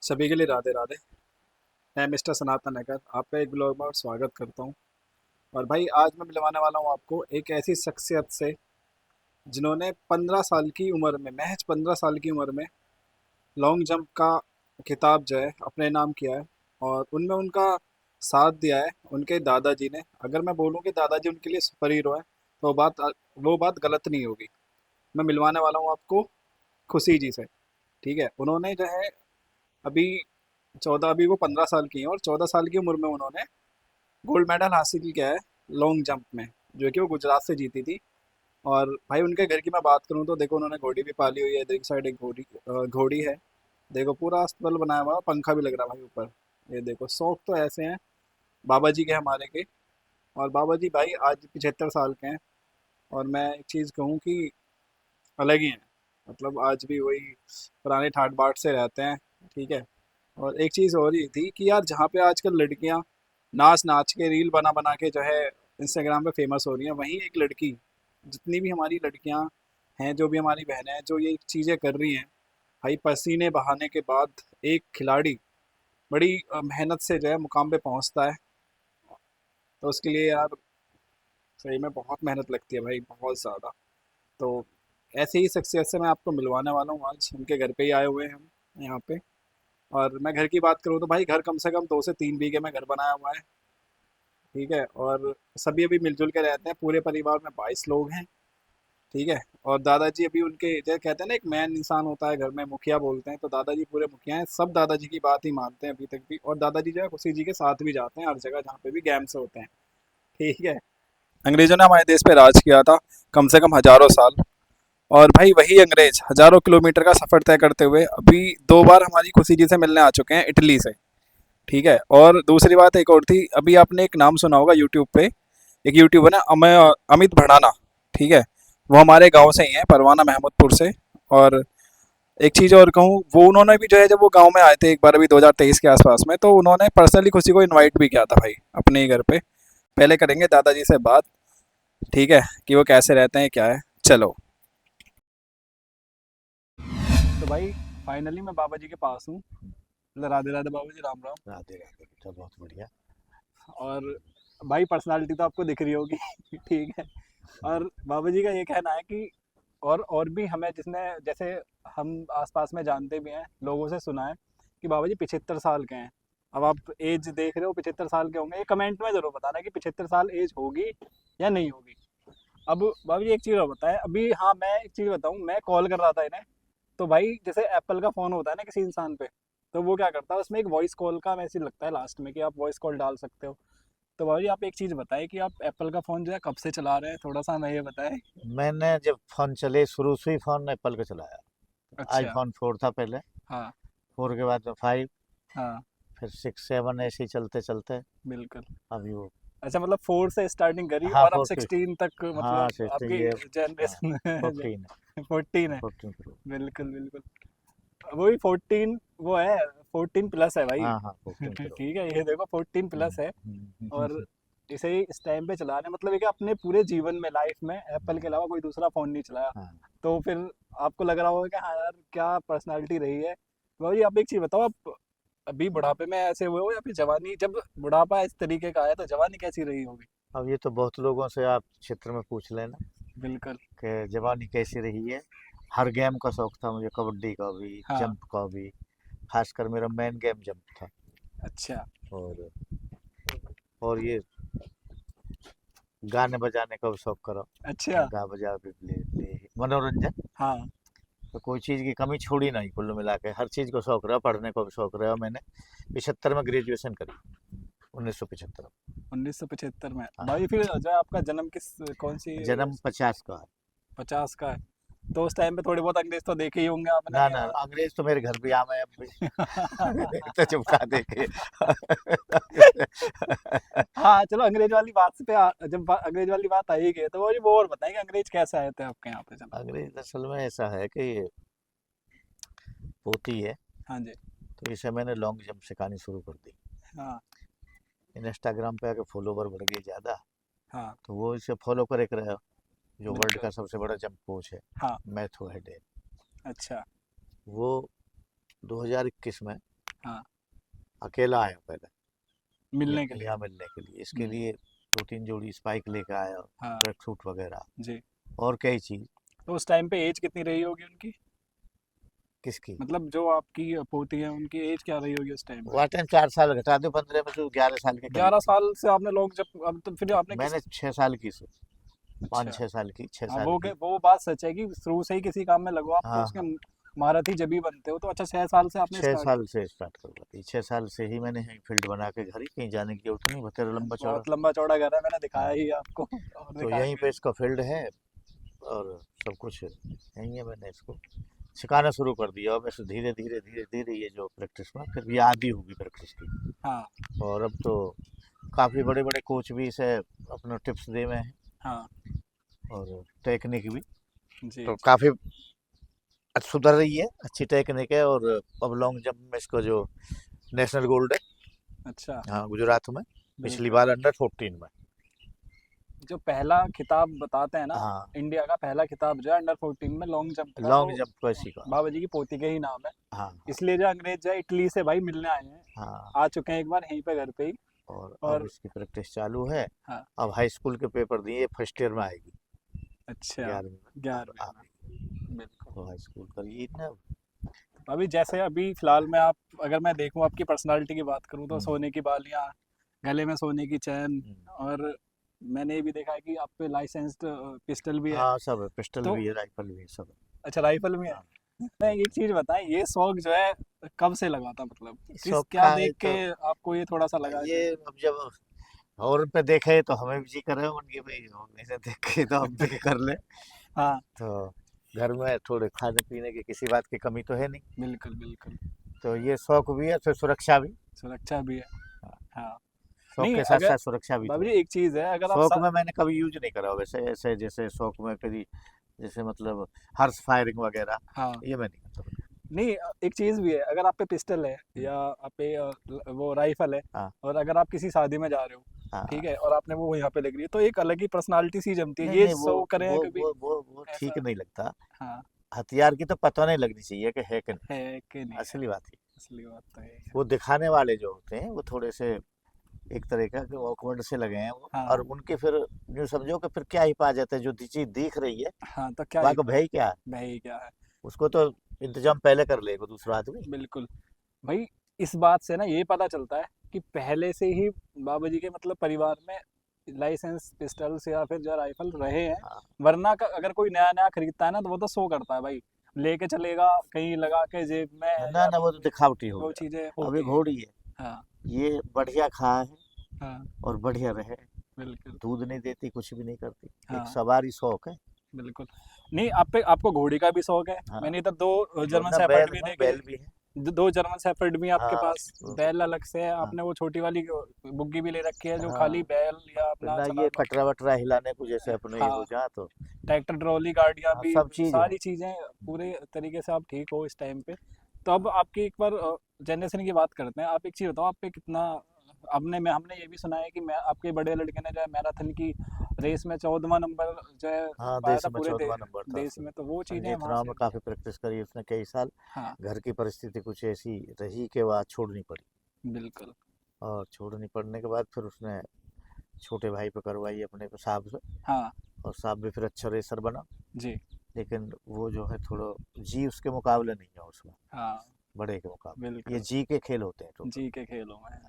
सभी के लिए राधे राधे। मैं मिस्टर सनातन नगर आपका एक ब्लॉग में और स्वागत करता हूँ। और भाई आज मैं मिलवाने वाला हूँ आपको एक ऐसी शख्सियत से जिन्होंने 15 साल की उम्र में, महज 15 साल की उम्र में लॉन्ग जंप का खिताब जो है अपने नाम किया है। और उनमें उनका साथ दिया है उनके दादाजी ने। अगर मैं बोलूँ कि दादाजी उनके लिए सुपर हीरो है तो वो बात गलत नहीं होगी। मैं मिलवाने वाला हूँ आपको खुशी जी से। ठीक है, उन्होंने जो है अभी 14, अभी वो 15 साल की हैं और 14 साल की उम्र में उन्होंने गोल्ड मेडल हासिल किया है लॉन्ग जंप में, जो कि वो गुजरात से जीती थी। और भाई उनके घर की मैं बात करूँ तो देखो, उन्होंने घोड़ी भी पाली हुई है। इधर की साइड एक घोड़ी है। देखो पूरा अस्तबल बनाया हुआ है, पंखा भी लग रहा है भाई ऊपर। ये देखो, शौक तो ऐसे हैं बाबा जी के, हमारे के। और बाबा जी भाई आज 75 साल के हैं। और मैं एक चीज़ कहूँ कि अलग ही हैं। मतलब आज भी वही पुराने ठाट बाट से रहते हैं। ठीक है। और एक चीज़ और ही थी कि यार, जहाँ पे आजकल लड़कियाँ नाच नाच के रील बना बना के जो है इंस्टाग्राम पे फेमस हो रही हैं, वहीं एक लड़की, जितनी भी हमारी लड़कियाँ हैं, जो भी हमारी बहनें हैं जो ये चीज़ें कर रही हैं, भाई पसीने बहाने के बाद एक खिलाड़ी बड़ी मेहनत से जो है मुकाम पे पहुंचता है। तो उसके लिए यार सही में बहुत मेहनत लगती है भाई, बहुत ज़्यादा। तो ऐसे ही शख्सियत से मैं आपको मिलवाने वाला हूँ आज। उनके घर पे ही आए हुए हैं हम यहाँ पे। और मैं घर की बात करूँ तो भाई घर कम से कम 2 से 3 बीघे में घर बनाया हुआ है। ठीक है। और सभी अभी मिलजुल के रहते हैं, पूरे परिवार में 22 लोग हैं। ठीक है। और दादाजी अभी उनके, जैसे कहते हैं ना, एक मैन इंसान होता है घर में, मुखिया बोलते हैं, तो दादाजी पूरे मुखिया हैं। सब दादाजी की बात ही मानते हैं अभी तक भी। और दादाजी जो है खुशी जी के साथ भी जाते हैं हर जगह जहाँ पे भी गेम्स होते हैं। ठीक है। अंग्रेजों ने हमारे देश पे राज किया था कम से कम हजारों साल। और भाई वही अंग्रेज हजारों किलोमीटर का सफर तय करते हुए अभी 2 बार हमारी खुशी जी से मिलने आ चुके हैं, इटली से। ठीक है। और दूसरी बात एक और थी, अभी आपने एक नाम सुना होगा यूट्यूब पे, एक यूट्यूबर है अमित भड़ाना। ठीक है। वो हमारे गांव से ही है, परवाना महमूदपुर से। और एक चीज़ और कहूँ, वो उन्होंने भी जो है, जब वो गांव में आए थे एक बार अभी 2023 के आसपास में, तो उन्होंने पर्सनली खुशी को इनवाइट भी किया था भाई अपने ही घर पे। पहले करेंगे दादाजी से बात। ठीक है, कि वो कैसे रहते हैं क्या है। चलो। तो भाई फाइनली मैं बाबा जी के पास हूँ। राधे राधे बाबा जी, राम राम। राधे राधे बेटा, बहुत बढ़िया। और भाई पर्सनालिटी तो आपको दिख रही होगी। ठीक है। और बाबा जी का ये कहना है कि और भी हमें, जिसने जैसे हम आसपास में जानते भी हैं, लोगों से सुना है कि बाबा जी 75 साल के हैं। अब आप एज देख रहे हो, 75 साल के होंगे, ये कमेंट में जरूर बताना कि 75 साल एज होगी या नहीं होगी। अब बाबा जी एक चीज़ और बताएं अभी। हाँ, मैं एक चीज़ बताऊं, मैं कॉल कर रहा था इन्हें। तो भाई जैसे एप्पल का फ़ोन होता है ना किसी इंसान पे, तो वो क्या करता है, उसमें एक वॉइस कॉल का मैसेज लगता है लास्ट में कि आप वॉइस कॉल डाल सकते हो। तो भाई आप एक चीज़ बताएं कि आप एप्पल का फ़ोन जो है कब से चला रहे हैं, थोड़ा सा हमें ये बताएं। मैंने जब फोन चले, शुरू से ही फोन एप्पल का चलाया। अच्छा। आईफोन 4 था पहले। हाँ। 4 के बाद में 5, हाँ। फिर 6 7 ऐसे ही चलते चलते बिल्कुल। अभी वो। अच्छा, मतलब 4 से स्टार्टिंग करी हाँ, और अब 4 के। 16 तक, हाँ, मतलब 16 आपकी ये। हाँ, जनरेशन 14 14 है। है। 14 प्रो। बिल्कुल बिल्कुल। वही 14 वो है, 14 प्लस है भाई। हाँ हाँ, 14 प्रो। ठीक है, ये देखो 14 प्लस है। और हम्म। इसे ही इस टाइम पे चला रहे हैं, मतलब ये कि अपने पूरे जीवन में, लाइफ में एप्पल के अलावा कोई दूसरा फ़ोन नहीं चलाया। हाँ। तो फिर आपको लग रहा होगा कि हाँ यार, क्या पर्सनालिटी रही है। भाई आप एक चीज़ बताओ, आप अभी बुढ़ापे में ऐसे हुए हो या फिर जवानी, जब बुढ़ापा इस तरीके का है तो जवानी कैसी रही होगी। अब ये तो बहुत लोगों से आप क्षेत्र में पूछ लेना बिल्कुल। कि जवानी कैसी रही है। हर गेम का शौक था मुझे, कबड्डी का भी, हाँ। जंप का भी। खासकर मेरा मेन गेम जंप था। अच्छा। और ये गाने बजाने का भी शौक करो। अच्छा। गा बजा भी ले मनोरंजन। हाँ। तो कोई चीज़ की कमी छोड़ी नहीं, कुल मिला के हर चीज़ को शौक रहा, पढ़ने को भी शौक रहा। मैंने 75 में ग्रेजुएशन करी, 1975। 1975 में हाँ। भाई, फिर जो है आपका जन्म किस, कौन सी जन्म 50 का है। 50 का है। तो उस टाइम पे थोड़े बहुत अंग्रेज तो देखे ही होंगे आपने ना ना, या। अंग्रेज तो मेरे घर भी आम है अब भी। तो चुपका दे के। हाँ चलो, अंग्रेज वाली बात पे अंग्रेज वाली बात आई गई तो वो और बताएंगे अंग्रेज कैसे आए थे आपके यहाँ पे। चलो। अंग्रेज असल में ऐसा है कि पोती है। हाँ जी। तो इसे मैंने लॉन्ग जंप सिखानी शुरू कर दी। हाँ। इंस्टाग्राम पे आके फॉलोवर बढ़ गए ज़्यादा। हाँ। तो वो इसे फॉलो करे रहे। जो वर्ल्ड बिल्कुल। का सबसे बड़ा जंप कोच है, हाँ। मैथ्यू हेडे। अच्छा। वो 2021 में हाँ। अकेला आया पहले मिलने के लिए। यहाँ मिलने के लिए। इसके हम्म, लिए 2-3 जोड़ी स्पाइक लेके आया, हाँ ट्रैक सूट वगैरह जी। और कई चीज। तो उस टाइम पे एज कितनी रही होगी उनकी? किसकी? मतलब जो आपकी पोती है उनकी एज क्या रही होगी उस टाइम पे? वह टाइम 4 साल घटा दो 15 में तो 11 साल के करीब 11 थी। साल से आपने लॉन्ग जंप, अब तो फिर आपने किस। मैंने 6 साल की से, पाँच अच्छा। छह साल की, छह हाँ साल की वो बात सच है कि शुरू से ही किसी काम में लगो आप तो हाँ उसके हाँ। महारथी जब ही बनते हो। तो अच्छा 6 साल से आपने छह स्टार्ट साल किया। से स्टार्ट कर दी, 6 साल से ही मैंने यही फील्ड बना के घर ही, कहीं जाने की जरूरत नहीं, बतेरा लंबा चौड़ा। बहुत लंबा चौड़ा घर है, मैंने दिखाया हाँ, ही आपको और तो दिखाया यहीं भी पे है। इसका फील्ड है और सब कुछ यहीं है। मैंने इसको सिखाना शुरू कर दिया और बस धीरे धीरे धीरे धीरे ये जो प्रैक्टिस में फिर ये आदी होगी प्रैक्टिस की। हाँ और अब तो काफ़ी बड़े बड़े कोच भी इसे अपना टिप्स दे में हैं हाँ और टेक्निक भी, जी तो जी। काफ़ी सुधर रही है, अच्छी टेक्निक है। और अब लॉन्ग जंप में इसको जो नेशनल गोल्ड है, अच्छा। हाँ गुजरात में, पिछली बिल्कुल। बार अंडर 14 में। जो पहला खिताब बताते हैं ना, हाँ, इंडिया का पहला खिताब जो है अंडर 14 में लॉन्ग जंप का, वो लॉन्ग जंप को इसी का। बाबा जी की पोती के ही नाम है। हाँ हाँ इसलिए जो अंग्रेज जो है इटली से भाई मिलने आए हैं, हाँ। आ चुके हैं एक बार यहीं पे घर पे ही। और अब और इसकी प्रैक्टिस चालू है। हाँ। अब हाई स्कूल के पेपर दिए, फर्स्ट ईयर में आएगी, अच्छा। 11वीं में अब 11वीं आ में। गई। बिल्कुल। तो हाई स्कूल करिए ना। अभी जैसे अभी फिलहाल में आप, अगर मैं देखूं आपकी पर्सनालिटी की बात करूं तो हम्म, सोने की बालियां, गले में सोने की चैन, हम्म। और मैंने ये भी देखा है कि आप पे लाइसेंस्ड पिस्टल भी है। हाँ सब है, पिस्टल तो भी है, राइफल भी है, सब है। अच्छा राइफल में है। हाँ, मैं सब एक चीज बताएं, ये शौक जो है कब से लगा था, मतलब है। किस शौक क्या का है देख के तो आपको ये थोड़ा सा लगा ये, कि। अब जब और पे देखे तो हमें भी जी करे उनकी भाई हम इसे देखे तो हम भी कर ले। हाँ तो घर में थोड़े खाने पीने की किसी बात की कमी तो है नहीं, बिल्कुल बिल्कुल। तो ये शौक भी है, फिर सुरक्षा भी। सुरक्षा भी है। हाँ, हाँ। शौक नहीं के साथ अगर, साथ सुरक्षा भी बाबू तो जी है। एक चीज है, अगर आप शौक में मैंने कभी यूज नहीं करा वैसे, ऐसे जैसे शौक में कभी, जैसे मतलब हर्ष फायरिंग वगैरह, हाँ। ये मैं नहीं करता। नहीं एक चीज भी है, अगर आप पे पिस्टल है हम्म, या आप पे वो राइफल है, हाँ और अगर आप किसी शादी में जा रहे हो, ठीक हाँ। है, और आपने वो यहाँ पे लग रही है, तो एक अलग ही पर्सनालिटी सी जमती है, नहीं ये नहीं, शो करें हैं कभी वो ठीक ऐसा। नहीं लगता। हाँ। हथियार की तो पता नहीं लगनी चाहिए कि है कि नहीं, है कि नहीं है। असली बात है। असली बात तो यही है। वो दिखाने वाले जो होते हैं वो थोड़े से एक तरह का कि ऑकवर्ड से लगे हैं वो, और हाँ उनके फिर यूँ समझो कि फिर क्या ही पा जाता है, जो चीज दिख रही है हाँ। तो क्या वहाँ ही का पाए। भय क्या है, भाई क्या है। उसको तो इंतजाम पहले कर लेगा दूसरा आदमी। बिल्कुल। भाई इस बात से ना ये पता चलता है कि पहले से ही बाबा जी के मतलब परिवार में लाइसेंस पिस्टल्स या फिर जो राइफल रहे हैं। हाँ, वरना का अगर कोई नया नया खरीदता है ना, तो वो तो शो करता है भाई, लेके चलेगा कहीं लगा के जेब में, ना या ना, फिर वो तो दिखावटी हो वो गया। चीजें अब ये होती हैं। घोड़ी है, हाँ ये बढ़िया खा है हाँ। और बढ़िया रहे, बिल्कुल। दूध नहीं देती, कुछ भी नहीं करती, एक हाँ सवारी शौक है। बिल्कुल। नहीं आप पे, आपको घोड़ी का भी शौक है। हाँ, मैंने इधर दो जर्मन वरना शेफर्ड बैल भी है, देखे। बैल भी है। दो जर्मन शेफर्ड भी हैं आपके हाँ पास। बैल अलग से है, हाँ आपने वो छोटी वाली बुग्गी भी ले रखी है जो खाली हाँ। बैल या अपना वरना ये चलाना कटरा होता वटरा हिलाने को जैसे अपने है। ये हाँ। हो जा तो। ट्रैक्टर ट्रॉली गाड़ियाँ हाँ, भी, सब चीज है। सारी चीज़ें पूरे तरीके से आप ठीक हो इस टाइम पे। तो अब आपकी एक बार जनरेशन की बात करते हैं। आप एक चीज़ बताओ, आप पे कितना, हमने ये भी सुना है कि मैं आपके बड़े लड़के ने जो है मैराथन की रेस में 14वां नंबर जो है हाँ, पाया देश था में पूरे 14वां नंबर था देश उसका। में। तो वो चीज़ें संजय वहाँ चुनाव से। में काफी प्रैक्टिस करी उसने कई साल। हाँ घर की परिस्थिति कुछ ऐसी रही कि वह छोड़नी पड़ी, बिल्कुल। और छोड़नी पड़ने के बाद फिर उसने छोटे भाई पे करवाई अपने को साहब से, हाँ और साहब भी फिर अच्छा रेसर बना। जी। लेकिन वो जो है थोड़ा जी उसके मुकाबले नहीं है उसमें, हाँ बड़े के मुकाबले ये बिल्कुल। जी के खेल होते हैं टोटल। जी के खेलों में।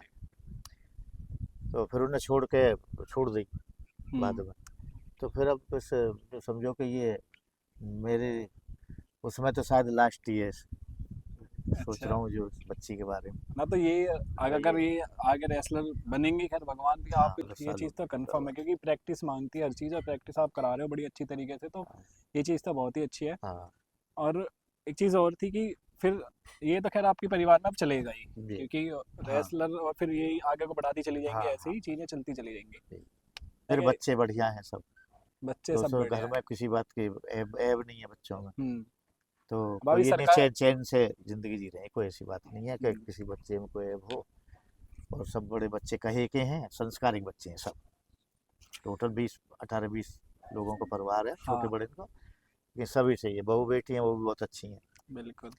तो फिर उन्हें छोड़ दी बाद हम्म। में। तो फिर अब बस जो समझो कि ये मेरे उसमें तो शायद लास्ट ही है, सोच अच्छा। रहा हूँ जो बच्ची के बारे में। ना तो ये अगर ये ये आगे रेसलर बनेंगी, खैर भगवान भी हाँ आप, ये रसालू चीज़ तो कंफर्म करवा। है क्योंकि प्रैक्टिस मांगती है हर चीज़, और प्रैक्टिस आप करा रहे हो बड़ी अच्छी तरीके से, तो ये चीज़ तो बहुत ही अच्छी है। हाँ और एक चीज़ और थी कि फिर ये तो खैर आपके परिवार में अब चलेगा ही, जी। क्योंकि हाँ रेसलर और फिर ये आगे को बढ़ाती चली जाएंगी, हाँ ऐसे हाँ ही चीज़ें चलती चली जाएंगी। जी। है फिर कि बच्चे बढ़िया हैं सब, बच्चे तो सब उसमें घर बढ़िया हैं। में किसी बात की ऐब नहीं है बच्चों में। हम्म। तो अब अभी कोई ये नहीं, सरकार। चैन चैन से जिंदगी जी रहे हैं, कोई ऐसी बात नहीं है कि हम्म, किसी बच्चे में कोई ऐब हो। और सब बड़े बच्चे कहे के हैं, संस्कारिक बच्चे हैं सब। टोटल 18-20 लोगों का परिवार है, छोटे हाँ बड़े का। ये सभी से, ये बहू बेटी हैं वो भी बहुत अच्छी हैं, बिल्कुल।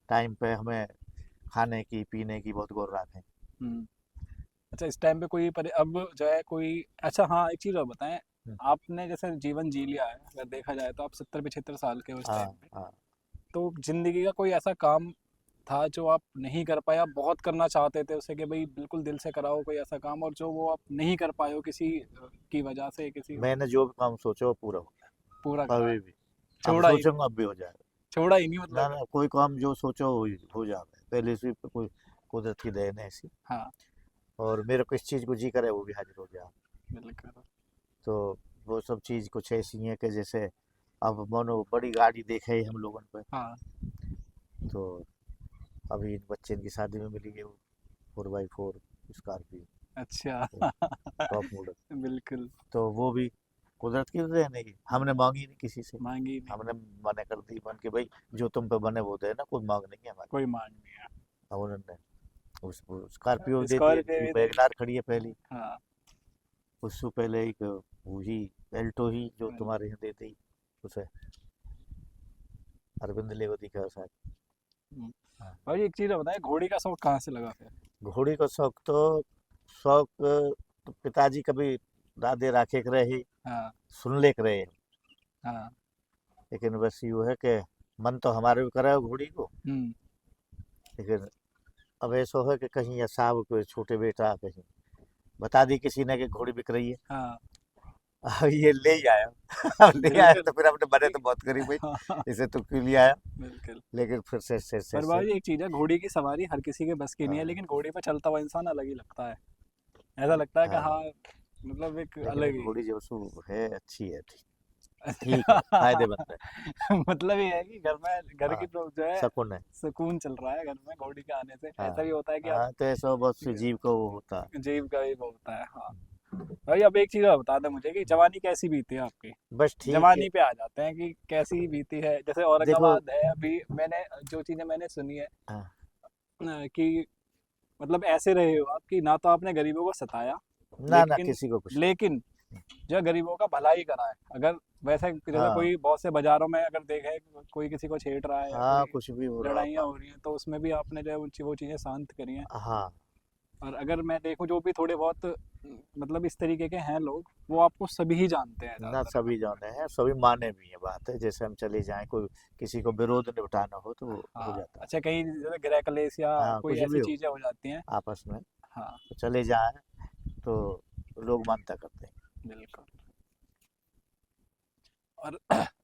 टाइम पे हमें खाने की पीने की बहुत गौर रखें। हम्म। अच्छा, इस टाइम पे कोई अब जो है कोई, अच्छा हाँ, एक चीज़ और बताएं। हम्म, आपने जैसे जीवन जी लिया है, अगर देखा जाए तो आप 70-75 साल के हो उस हाँ टाइम पे। हाँ। तो जिंदगी का कोई ऐसा काम था जो आप नहीं कर पाए, आप बहुत करना चाहते थे उसे, कि भाई बिल्कुल दिल से कराओ कोई ऐसा काम, और जो वो आप नहीं कर पाए हो किसी की वजह से, किसी मैंने जो भी काम सोचा वो पूरा हो पूरा गया, करा है। अभी भी। अब छोड़ा ही नहीं, सोचूंगा अब भी हो जाएगा। छोड़ा ही नहीं ना मतलब। ना, कोई काम जो सोचो हो जाता है पहले से, कोई कुदरत की देन है ऐसी। हाँ, और मेरे को इस चीज़ को जी करे वो भी हाजिर हो गया। बिल्कुल। तो वो सब चीज़ कुछ ऐसी है कि जैसे अब मानो बड़ी गाड़ी देखे ही हम लोगों पे। हाँ, तो अभी इन बच्चे की शादी में मिली है वो 4x4 स्कॉर्पियो, अच्छा। Top model. बिल्कुल। तो वो भी कुदरत की देन है, हमने मांगी नहीं किसी से। मांगी नहीं, हमने मना कर दी मन के भाई जो तुम पे बने वो देना, कोई मांग नहीं है हमारी। कोई मांग नहीं है। अब उन्होंने उस स्कॉर्पियो दे दी, स्कॉर्पियो अभी भी दे दी। वैगनार खड़ी है पहली। हाँ। उससे पहले एक वही एल्टो ही जो तुम्हारे यहाँ दे दी उसे, अरविंद लेवती का शायद। हम्म। हाँ। भाई एक चीज़ बताएं, घोड़ी का शौक कहाँ से लगा फिर? घोड़ी का शौक तो शौक तो पिताजी कभी दादे राखे के रहे, हाँ, सुन ले के रहे। हाँ। लेकिन बस यूँ है कि मन तो हमारे भी करा है घोड़ी को। हम्म। लेकिन अब ऐसा है कि कहीं या साहब कोई छोटे बेटा कहीं बता दी किसी ने कि घोड़ी बिक रही है। हाँ, अब ये ले ही आया। अब ले आया बिल्कुल। तो फिर अपने बने तो बहुत करीब भाई, हाँ, इसे तो क्यों ले आया। बिल्कुल। लेकिन फिर पर से भाई एक चीज़ है, घोड़ी की सवारी हर किसी के बस की नहीं है, हाँ लेकिन घोड़ी पे चलता हुआ इंसान अलग ही लगता है। ऐसा लगता है कि हाँ। हाँ, मतलब एक लेकिन अलग एक ही। घोड़ी जो सो है अच्छी है, ठीक, ठीक है, फायदेमंद है। मतलब ये है कि घर में, घर की हाँ, जो है, शकुन है। सुकून चल रहा है घर में घोड़ी के आने से। हाँ ऐसा भी होता है कि आप हाँ, तो ऐसा बहुत सी जीव का वो होता है। जीव का भी वो होता है। हाँ। भाई अब एक चीज़ और बता दे मुझे, कि जवानी कैसी बीती है आपकी? बस ठीक है। जवानी पे आ जाते हैं कि कैसी बीती है। जैसे देखो, औरंगाबाद है, अभी मैंने जो चीज़ें मैंने सुनी है, हाँ, कि मतलब ऐसे रहे हो आप कि ना तो आपने गरीबों को सताया, ना ना लेकिन किसी को कुछ नहीं। लेकिन जो है गरीबों का भला ही करा है। अगर वैसे जैसे हाँ कोई बहुत से बाजारों में अगर देखे, कोई किसी को छेड़ रहा है या हाँ, कोई कुछ भी हो रहा लड़ाइयाँ होगा। हो रही हैं, तो उसमें भी आपने जो है वो चीज़ें शांत करी हैं। हाँ, और अगर मैं देखूं, जो भी थोड़े बहुत मतलब इस तरीके के हैं लोग, वो आपको सभी ही जानते हैं ना ज़्यादातर सभी अगर। जाने हैं, सभी माने भी हैं। बात है जैसे हम चले जाएं, कोई किसी को विरोध निपटाना हो तो वो हो हाँ, जाता है। अच्छा, कहीं जैसे गृह कलेश या हाँ, कोई कुछ ऐसी भी हो चीज़ें हो जाती हैं। आपस में हाँ, तो चले जाएं तो लोग मानता करते हैं। बिल्कुल। और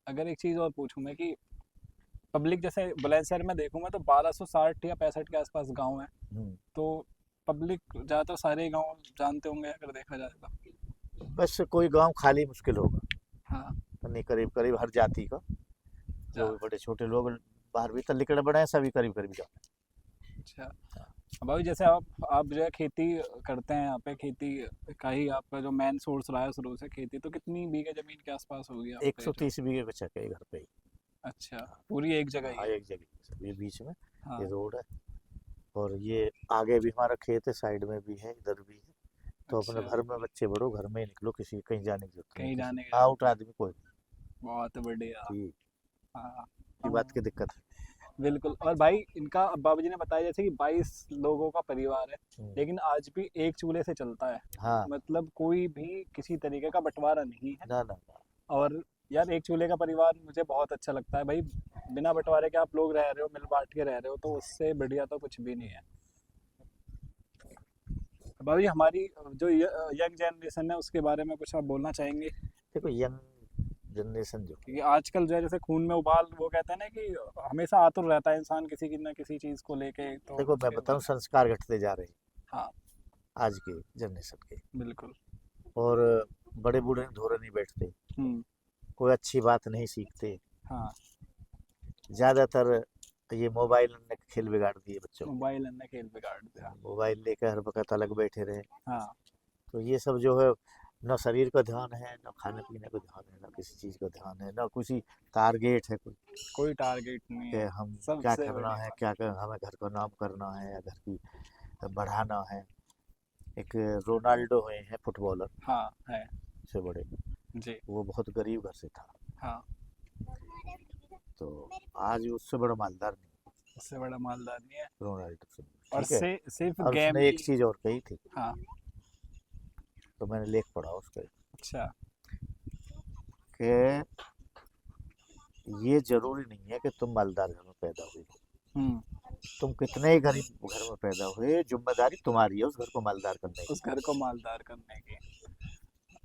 अगर एक चीज़ और पूछूं मैं, कि पब्लिक जैसे बुलंदशहर में देखूं मैं, तो 1260 या 65 के आसपास गांव है। हम्म, तो पब्लिक ज़्यादातर सारे गांव जानते होंगे अगर देखा जाए तो। बस कोई गांव खाली मुश्किल होगा। हाँ, नहीं, करीब करीब हर जाति का, जो भी जाते बड़े छोटे लोग बाहर भीतर लिकड़ बड़े हैं, सभी करीब करीब जाते हैं। अच्छा। अब भाई जैसे आप जो है खेती करते हैं, यहाँ पे खेती का ही आपका जो मेन सोर्स रहा है शुरू से, खेती, तो कितनी बीघे ज़मीन के आसपास होगी हैं। आपका ये जो? 130 बीघे का चक है घर पे ही। अच्छा, पूरी एक जगह ही हाँ, है? एक जगह ये बीच में ये हाँ। रोड है। और ये आगे भी हमारा खेत है, साइड में भी है, इधर भी है। तो अपने अच्छा, घर में बच्चे बड़ो, घर में ही निकलो, किसी कहीं जाने की जरूरत नहीं, कहीं किसी जाने की जरूरत आउट नहीं। आदमी कोई नहीं। बहुत बढ़िया। ठीक, हाँ। ये बात की दिक्कत है। बिल्कुल। और भाई इनका, अब बाबूजी ने बताया जैसे कि 22 लोगों का परिवार है, हम्म, लेकिन आज भी एक चूल्हे से चलता है। हाँ, मतलब कोई भी किसी तरीके का बंटवारा नहीं है। ना ना ना। और यार, एक चूल्हे का परिवार मुझे बहुत अच्छा लगता है भाई। बिना बंटवारे के आप लोग रह रहे हो, मिल बांट के रह रहे हो, तो उससे बढ़िया तो कुछ भी नहीं है। भाई हमारी जो यंग जनरेशन है, उसके बारे में कुछ आप बोलना चाहेंगे? देखो, यंग जनरेशन जो है, क्योंकि आजकल जो है, जैसे खून में उबाल, वो कहते हैं ना कि हमेशा आतुर रहता है इंसान किसी की ना किसी चीज़ को लेके, तो देखो मैं उसके बताऊं, बारे में। संस्कार घटते जा रहे हैं हाँ, आज के जनरेशन के। बिल्कुल। और बड़े बूढ़े धोरे नहीं बैठते, हम्म। कोई अच्छी बात नहीं सीखते। हाँ, ज्यादातर ये मोबाइल ने खेल बिगाड़ दिए बच्चों के। मोबाइल ने खेल बिगाड़ दिया। मोबाइल लेकर हर वक्त अलग बैठे रहे। हाँ, तो ये सब जो है, न शरीर का ध्यान है, न खाने पीने का ध्यान है, न किसी चीज़ का ध्यान है, न किसी टारगेट है कोई कोई टारगेट नहीं कि है। हम क्या सबसे करना बड़ी है, बात। क्या कर हमें घर का नाम करना है या घर की बढ़ाना है। एक रोनाल्डो हुए हैं फुटबॉलर हाँ, है। से बड़े, जी। वो बहुत गरीब घर से था। हाँ, तो आज उससे बड़ा मालदार नहीं। उससे बड़ा मालदार नहीं है। रोनाल्डो से। और ठीक है। से सिर्फ और गेम उसने एक की। चीज और कही थी, हाँ। तो मैंने लेख पढ़ा उसका, अच्छा। कि ये जरूरी नहीं है कि तुम मालदार घर में पैदा हुए हो, हम्म। तुम कितने ही गरीब घर में पैदा हुए, जिम्मेदारी तुम्हारी है उस घर को मालदार करने उस की। घर को मालदार करने की।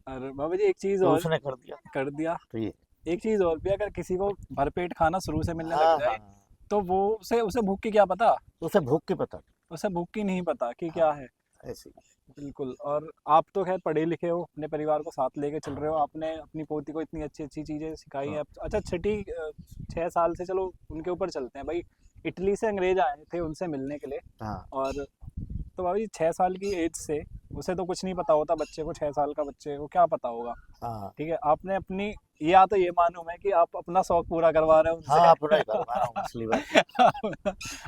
और बाबा जी एक चीज तो और उसने कर दिया। कर दिया। तो ये, एक चीज और भी, अगर किसी को भरपेट खाना शुरू से मिलने लग हाँ हाँ जाए हाँ, तो वो उसे उसे भूख की क्या पता। उसे भूख के पता नहीं। उसे भूख की नहीं पता कि हाँ, क्या है। ऐसे ही। बिल्कुल। और आप तो खैर पढ़े लिखे हो, अपने परिवार को साथ लेके चल रहे हो, आपने अपनी पोती को इतनी अच्छी अच्छी चीजें सिखाई हाँ हैं। अच्छा, छठी 6 साल से, चलो उनके ऊपर चलते हैं भाई। इटली से अंग्रेज आए थे उनसे मिलने के लिए। हाँ और तो भाई 6 साल की एज से उसे तो कुछ नहीं पता होता, बच्चे को 6 साल का बच्चे को क्या पता होगा। हाँ ठीक है, आपने अपनी, या तो ये मालूम है कि आप अपना शौक पूरा करवा रहे हो हाँ, उनसे। अपना ही करवा रहा हूँ, असली बात ये।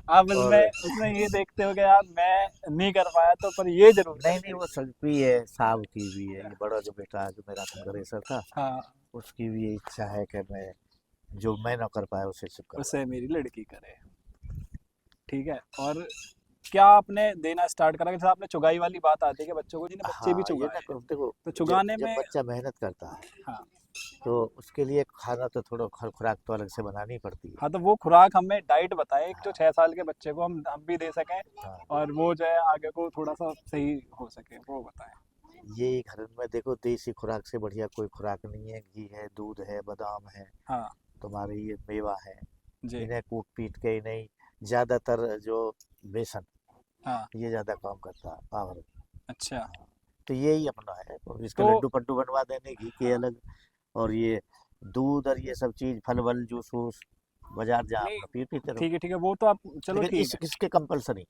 आप उसमें और उसमें ये देखते हो कि यार मैं नहीं कर पाया तो, पर ये जरूर नहीं नहीं, करते। वो सबकी है, साहब की भी है, ये बड़ा जो बेटा जो मेरा कंग्रेसर था, हाँ। उसकी भी ये इच्छा है कि मैं जो मैं ना कर पाया उसे सब करवाऊँ। उसे मेरी लड़की करे। ठीक है। और क्या आपने देना स्टार्ट करा, जैसे आपने चुगाई वाली बात आती है कि बच्चों को, जिन्हें बच्चे भी हाँ, ये ना चुगाए हैं, देखो, तो जब चुगाने जब में। बच्चा मेहनत करता है, हाँ। तो उसके लिए खाना तो थोड़ा खुराक तो अलग से बनानी पड़ती है। हाँ, तो वो खुराक हमें डाइट बताए एक, जो हाँ 6 साल के बच्चे को हम भी दे सकें, हाँ, और वो जो है आगे को थोड़ा सा सही हो सके, वो बताएं। ये घर में देखो, देसी खुराक से बढ़िया कोई खुराक नहीं है। घी है, दूध है, बादाम है, हाँ तुम्हारे ये मेवा है, जी। इन्हें कूट पीट के, इन्हें ज़्यादातर जो बेसन, हाँ। ये ज़्यादा काम करता है, पावर। अच्छा। हाँ, तो यही अपना है। और इसके तो लड्डू पड्डू बनवा देने, घी के अलग, और ये दूध और ये सब चीज़, फल वल, जूस वूस, बाजार जा नहीं, अपना पीते रहो। ठीक है ठीक है, वो तो आप चलो लेकिन ठीक इस है। इसके कंपलसरी,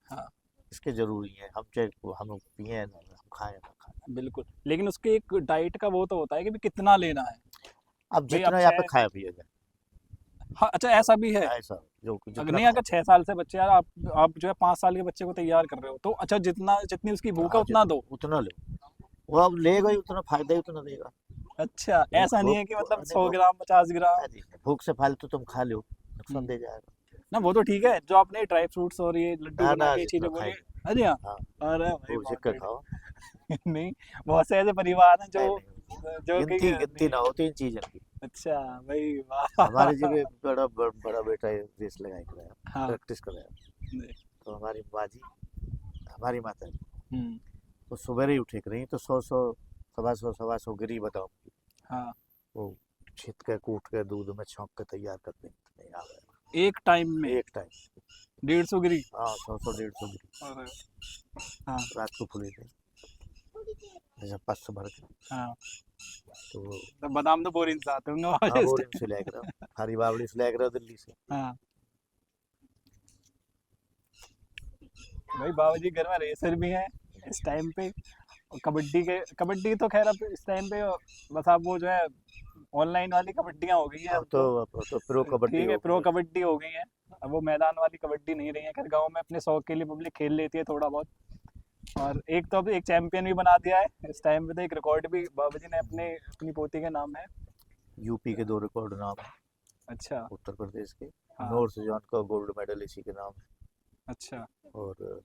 हाँ। इसके जरूरी है, हम चाहे हम पिए ना, हम खाएं ना खाएं। बिल्कुल, लेकिन उसके एक डाइट का वो तो होता है कि भी कितना लेना है। अब भाई अब जितना यहाँ पे छः। खाया पिएगा, हाँ, अच्छा ऐसा भी है। ऐसा जो अगर जितना नहीं, खाया अगर 6 साल से बच्चे, यार आप जो है 5 साल के बच्चे को तैयार कर रहे हो, तो अच्छा जितना जितनी उसकी भूख है हाँ, उतना दो। उतना लो, वो अब लेगा ही उतना, फायदा ही उतना देगा। अच्छा, भूख ऐसा नहीं भूख है कि भूख- मतलब नहीं 100 ग्राम 50 ग्राम। अरे, भूख से फालतू तुम खा लो, नुकसान हम्म। दे जाएगा। ना वो तो ठीक है, जो आपने ड्राई फ्रूट्स और ये लड्डू ना बना ना, के ये जितना चीजें बोली। खाएंगे। अरे हाँ। हाँ, अरे भाई खूब बहुत जिक्र खाओ। बढ़िया। नहीं, बहुत से ऐसे परिवार हैं जो नहीं नहीं, जो कि गिनती नहीं। ना होती इन चीजों की। अच्छा भाई वाह। हमारे जगह बड़ा बेटा रेस लगाया कराया, हाँ। प्रैक्टिस कराया। नहीं। तो हमारी बाजी, हमारी माता जी, हम्म। वो सुबह ही उठे रही, तो 100 100, सवा सौ गिरी बताओ, हाँ। वो छिट के कूट के दूध में छौंक के तैयार करते हैं, नहीं आ गया एक टाइम में एक टाइम। 150 गिरी। हाँ, 100 150 गिरी अरे। हाँ। रात को फुले थे, जैसे 500 भर के। हाँ, तो तो बादाम तो बोरिंग से आते होंगे वहाँ हाँ, से। बोरिंग से ले रहा, हरी बावड़ी से ले रहा दिल्ली से। हाँ। भाई बाबा जी घर में रेसर भी हैं इस टाइम पे। और कबड्डी तो खैर अब इस टाइम पे बस आप वो जो है ऑनलाइन वाली कबड्डियाँ हो गई हैं अब तो। अब तो प्रो कबड्डी ठीक है, हो गई प्रो है। कबड्डी हो गई है। अब वो मैदान वाली कबड्डी नहीं रही है, खैर गांव में अपने शौक के लिए पब्लिक खेल लेती है थोड़ा बहुत। और एक तो अब एक चैंपियन भी बना दिया है इस टाइम पे, तो एक रिकॉर्ड भी बाबा जी ने अपने अपनी पोती के नाम है। यूपी के 2 रिकॉर्ड नाम है, अच्छा। उत्तर प्रदेश के। हाँ। नॉर्थ जोन का गोल्ड मेडल इसी के नाम अच्छा। है। और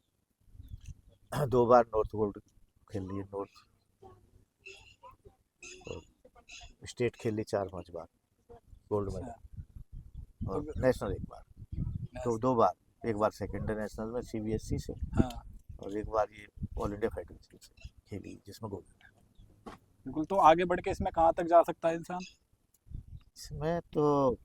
2 बार नॉर्थ गोल्ड खेल लिए, नॉर्थ। और स्टेट खेल ली 4 5 बार, गोल्ड अच्छा। मेडल। तो और नेशनल 1 बार, तो 2 बार, 1 बार सेकेंड नेशनल में सीबीएसई से, हाँ। और 1 बार ये ऑल इंडिया फेडरेशन से खेली, जिसमें गोल्ड। बिल्कुल, तो आगे बढ़ के इसमें कहाँ तक जा सकता है इंसान। इसमें तो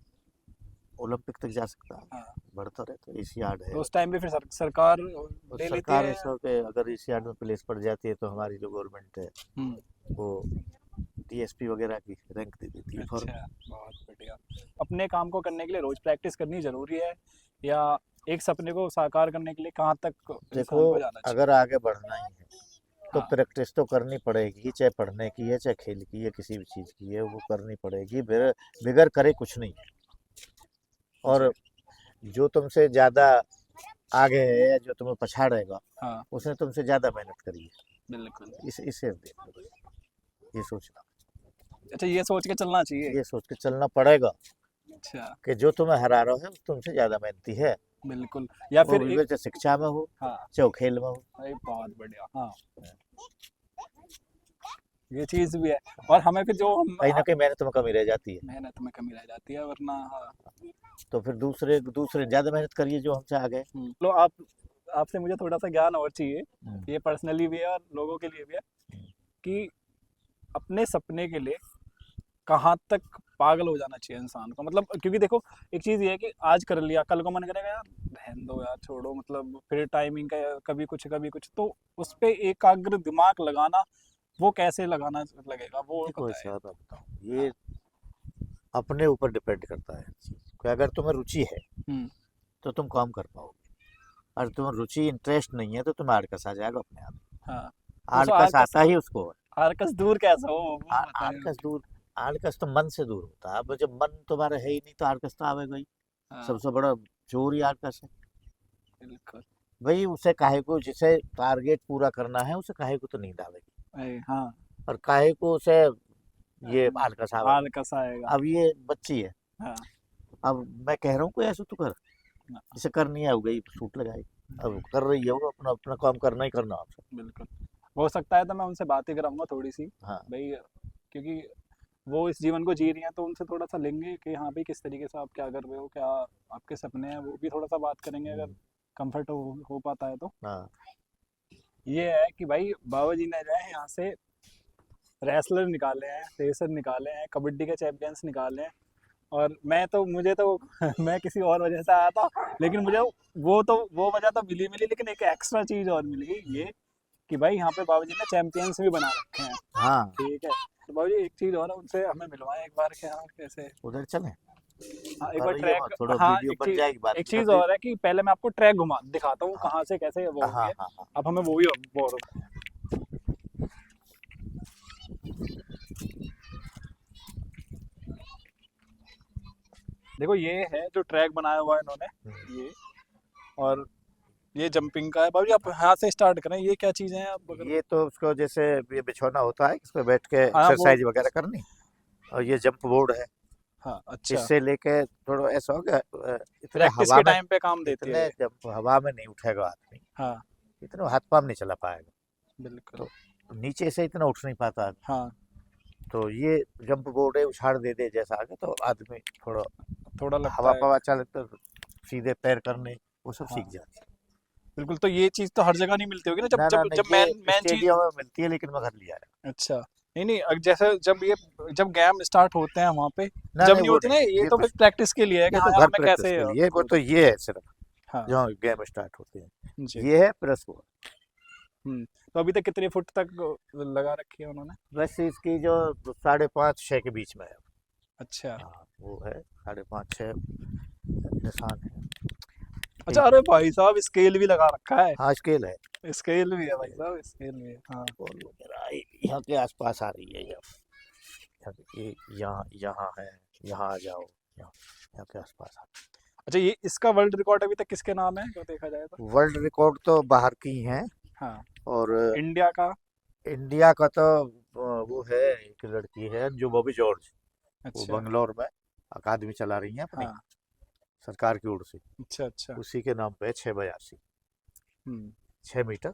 ओलंपिक तक जा सकता है, हाँ। बढ़ता रहे तो। एशियाड तो है, उस टाइम पे फिर सरकार और ले लेती सरकार है। इस पे अगर एशियाड में प्लेस पड़ जाती है, तो हमारी जो गवर्नमेंट है, हम्म। वो डीएसपी वगैरह की रैंक दे देती है फॉरन। अच्छा, बहुत बढ़िया। अपने काम को करने के लिए रोज प्रैक्टिस करनी जरूरी है, या एक सपने को साकार करने के लिए कहाँ तक देखो, इंसान को जाना अगर चाहिए। आगे बढ़ना ही है, तो हाँ। प्रैक्टिस तो करनी पड़ेगी, चाहे पढ़ने की है, चाहे खेल की है, किसी भी चीज़ की है, वो करनी पड़ेगी। बिगर करे कुछ नहीं। जी। और जो तुमसे ज़्यादा आगे है, या जो तुम्हें पछाड़ेगा, हाँ। उसने तुमसे ज़्यादा मेहनत करी है। बिल्कुल। इसे देखो, ये सोचना, अच्छा, ये सोच के चलना चाहिए। ये सोच के चलना पड़ेगा अच्छा। कि जो तुम्हें हरा रहा है, वो तुमसे ज़्यादा मेहनती है। बिल्कुल। या वो फिर भी एक, चाहे शिक्षा में हो, हाँ, चाहे वो खेल में हो। अरे बहुत बढ़िया, हाँ, ये चीज़ भी है। और हमें फिर जो हम कहीं ना कहीं मेहनत में कमी रह जाती है। मेहनत में कमी रह जाती है, वरना हाँ। तो फिर दूसरे दूसरे ज्यादा मेहनत करिए जो हमसे आ गए। तो आप, आपसे मुझे थोड़ा सा ज्ञान और चाहिए, हम्म, ये पर्सनली भी है और लोगों के लिए भी है, कि अपने सपने के लिए कहाँ तक पागल हो जाना चाहिए इंसान को, मतलब क्योंकि देखो, एक चीज़ ये है कि आज कर लिया, कल को मन करेगा यार रहने दो यार, छोड़ो, मतलब फिर टाइमिंग का कभी कुछ, तो उस पे एकाग्र दिमाग लगाना, वो कैसे लगाना लगेगा, वो देखो बताए। ऐसा मैं बताऊँ, ये अपने ऊपर डिपेंड करता है चीज़ कि अगर तुम्हें रुचि है हम्म। तो तुम काम कर पाओगे, और तुम्हें रुचि इंटरेस्ट नहीं है तो तुम्हें आड़कस आ जाएगा अपने आप। हाँ, तो उसको आड़कस आर्कस, आता ही उसको है। आर्कस दूर कैसे हो, वो बताए। आड़कस दूर, आड़कस तो मन से दूर होता है। अब जब मन तुम्हारा है ही नहीं तो आड़कस तो आवेगा ही। हाँ, सबसे बड़ा चोर ही आड़कस है। बिल्कुल। भाई उसे काहे को, जिसे टारगेट पूरा करना है उसे काहे को तो नींद आवेगी, हाँ, और काहे को उसे ये आड़कस आवेगा। आर्कस आएगा। अब ये बच्ची है, हाँ, अब मैं कह रहा हूँ कोई ऐसा तो कर, हाँ, जिसे करनी है हो गई सूट लगाई, अब कर रही है वो अपना अपना काम करना ही करना आपसे। बिल्कुल। हो सकता है तो मैं उनसे बात ही कराऊंगा थोड़ी सी, हाँ। भाई, क्योंकि वो इस जीवन को जी रही हैं, तो उनसे थोड़ा सा लेंगे कि हाँ भाई, किस तरीके से आप क्या कर रहे हो, क्या आपके सपने हैं, वो भी थोड़ा सा बात करेंगे, अगर हम्म, कंफर्ट हो पाता है तो। हाँ। ये है कि भाई बाबा जी ने जो है यहाँ से रेसलर निकाले हैं, रेसर निकाले हैं, कबड्डी के चैंपियंस निकाले हैं, और मैं तो, मुझे तो मैं किसी और वजह से आया था, लेकिन मुझे वो वजह तो मिली, लेकिन एक एक्स्ट्रा चीज़ और मिल गई, ये कि भाई यहाँ पे बाबा जी ने चैंपियंस भी बना रखे हैं। हाँ, ठीक है, तो बाबू जी एक चीज़ और है, उनसे हमें मिलवाएं एक बार, क्या कैसे। उधर चलें। हाँ, एक कर बार रही है वहाँ, ट्रैक, थोड़ा हाँ, वीडियो बन जाएगी, बात एक भी कर चीज़ लेंगे। और है कि पहले मैं आपको ट्रैक घुमा दिखाता हूँ हाँ, कहाँ से कैसे वो हाँ, होंगे, हाँ, हाँ। अब हमें वो भी बोर हो। देखो ये है जो ट्रैक बनाया हुआ है इन्होंने, हम्म। ये, और ये जंपिंग का है। बाबू जी आप यहाँ से स्टार्ट करें, ये क्या चीज़ें हैं, आप अगर। ये तो उसको जैसे ये बिछौना होता है, इस पे बैठ के हाँ वो, एक्सरसाइज वगैरह करनी, और ये जंप बोर्ड है। हाँ, अच्छा, इससे लेके थोड़ा ऐसा हो गया, इतने प्रैक्टिस हवा के में, टाइम पे काम देती है इतने ये। जब हवा में नहीं उठेगा आदमी, हाँ, इतने हाथ पाँव नहीं चला पाएगा। बिल्कुल। तो नीचे से इतना उठ नहीं पाता आदमी। हाँ, तो ये जंप बोर्ड है, उछाड़ दे दे जैसा आगे तो आदमी थोड़ा थोड़ा लगता हवा है। पवा चले तो सीधे पैर करने वो सब सीख हाँ, जाते बिल्कुल, तो ये चीज़ तो हर जगह नहीं मिलती होगी ना, हैं। जब ना ना जब ना, जब ये मेन मेन चीज़। स्टेडियम में मिलती है, लेकिन मैं घर लिया है। अच्छा, नहीं नहीं, जैसे जब ये, जब गेम स्टार्ट होते हैं वहाँ पे, ना जब नहीं नहीं वो होती ना, नहीं, ये ये तो तो, फिर प्रैक्टिस के लिए है कि ये हाँ तो यार घर हमें प्रैक्टिस कैसे के लिए, वो हो तो जाए। ये है सिर्फ हाँ जहाँ गेम स्टार्ट होते जी। हैं। ये है प्लस वो। तो अभी तक कितने फुट तक लगा रखी है उन्होंने। वैसे इसकी जो 5.5 6 के बीच में है। अच्छा, हाँ वो है 5.5 6 निशान है। अच्छा, ठीक अरे है। भाई साहब स्केल भी लगा रखा है। हाँ स्केल है। स्केल भी है भाई साहब, स्केल भी है, हाँ। बॉल वगैरह यहाँ के आसपास आ रही है, ये यहाँ यहाँ है, यहाँ आ जाओ, यहाँ यहाँ के आसपास आ। अच्छा, ये इसका वर्ल्ड रिकॉर्ड अभी तक किसके नाम है, अगर देखा जाए तो। वर्ल्ड रिकॉर्ड तो बाहर की ही हैं, हाँ, और इंडिया का। इंडिया का तो वो है, एक लड़की है जो बॉबी जॉर्ज, वो अच्छा, बंगलोर में अकादमी चला रही है अपनी, हाँ, सरकार की ओर से। अच्छा, अच्छा। उसी के नाम पे 6.82, हम्म 6 मीटर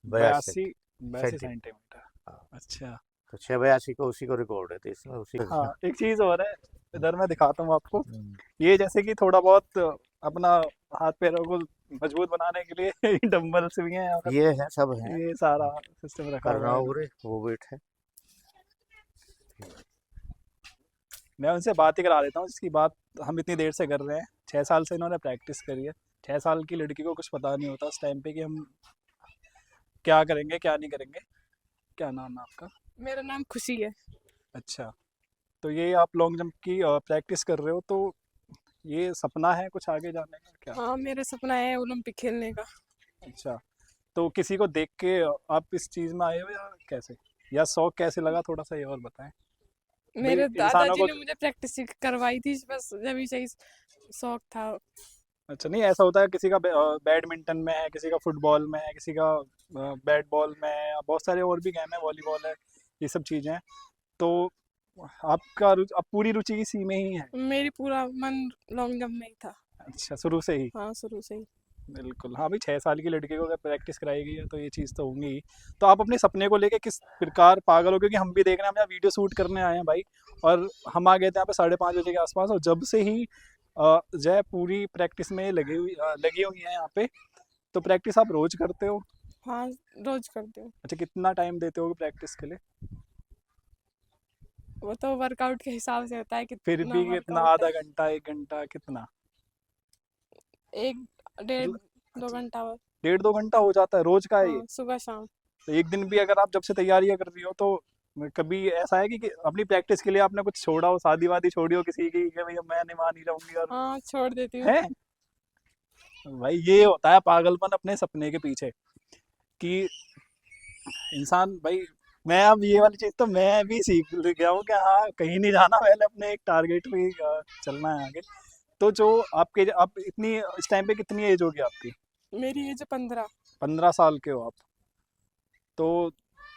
82, 82 सेंटीमीटर। सेंटीमीटर। हाँ, अच्छा, तो 6.82 का उसी को रिकॉर्ड है, तो इसमें उसी हाँ, एक चीज़ और है, इधर मैं दिखाता हूँ आपको, हम्म, ये जैसे कि थोड़ा बहुत अपना हाथ पैरों को मजबूत बनाने के लिए डंबल्स भी हैं यहाँ पर, ये है सब है। ये सारा सिस्टम रखा कर हुआ रहा है हूँ इन्होंने। वो वेट है। मैं उनसे बात ही करा देता हूँ, जिसकी बात हम इतनी देर से कर रहे हैं, 6 साल से इन्होंने प्रैक्टिस करी है। 6 साल की लड़की को कुछ पता नहीं होता उस टाइम पे कि हम क्या करेंगे क्या नहीं करेंगे। क्या नाम है आपका। मेरा नाम खुशी है। अच्छा, तो ये आप लॉन्ग जंप की प्रैक्टिस कर रहे हो, तो ये सपना है कुछ आगे जाने का क्या। हाँ, मेरा सपना है ओलंपिक खेलने का। अच्छा, तो किसी को देख के आप इस चीज़ में आए हो या कैसे, या शौक कैसे लगा, थोड़ा सा ये और बताएं भाई मेरे इंसानों दादाजी को। ने मुझे प्रैक्टिस करवाई थी, बस जब से ही शौक था। अच्छा, नहीं ऐसा होता है किसी का बैडमिंटन में है, किसी का फुटबॉल में है, किसी का बैट बॉल में है, बहुत सारे और भी गेम है, वॉलीबॉल है, ये सब चीज़ें हैं। तो आपका आप पूरी रुचि इसी में ही है। मेरी पूरा मन लॉन्ग जंप में ही था। अच्छा, शुरू से ही। हाँ शुरू से ही। बिल्कुल, हाँ भाई 6 साल की लड़की को अगर प्रैक्टिस कराई गई है तो ये चीज़ तो होंगी ही। तो आप अपने सपने को लेके किस प्रकार पागल हो, क्योंकि हम भी देख रहे हैं, हम यहाँ वीडियो शूट करने आए हैं भाई, और हम आ गए थे यहाँ पे 5:30 बजे के आसपास, और जब से ही जो है पूरी प्रैक्टिस में लगी हुई है यहाँ पे। तो प्रैक्टिस आप रोज करते हो? हाँ रोज करती हूँ। अच्छा, कितना टाइम देते हो प्रैक्टिस के लिए? वो तो वर्कआउट के हिसाब से होता है फिर कितना भी कितना, वर्कआउट है। आधा घंटा, 1 घंटा, कितना? 1 डेढ़ मतलब 2 घंटा बस। 1.5-2 घंटा हो जाता है रोज का ये? हाँ सुबह शाम। तो एक दिन भी अगर आप जब से तैयारियां कर रही हो तो कभी ऐसा है कि अपनी प्रैक्टिस के लिए आपने कुछ छोड़ा हो, शादी वादी छोड़ी हो किसी की, कि भैया मैं नहीं मान ही रहूंगी, और हाँ छोड़ देती हूँ। है? भाई ये होता है पागलपन अपने सपने के पीछे, कि इंसान भाई, मैं अब ये वाली चीज तो मैं भी सीख गया हूँ कि हाँ कहीं नहीं जाना, पहले अपने एक टारगेट पे ही, चलना है आगे। तो जो आपके, आप इतनी इस टाइम पे कितनी एज होगी आपकी? मेरी एज 15। 15 साल के हो आप? तो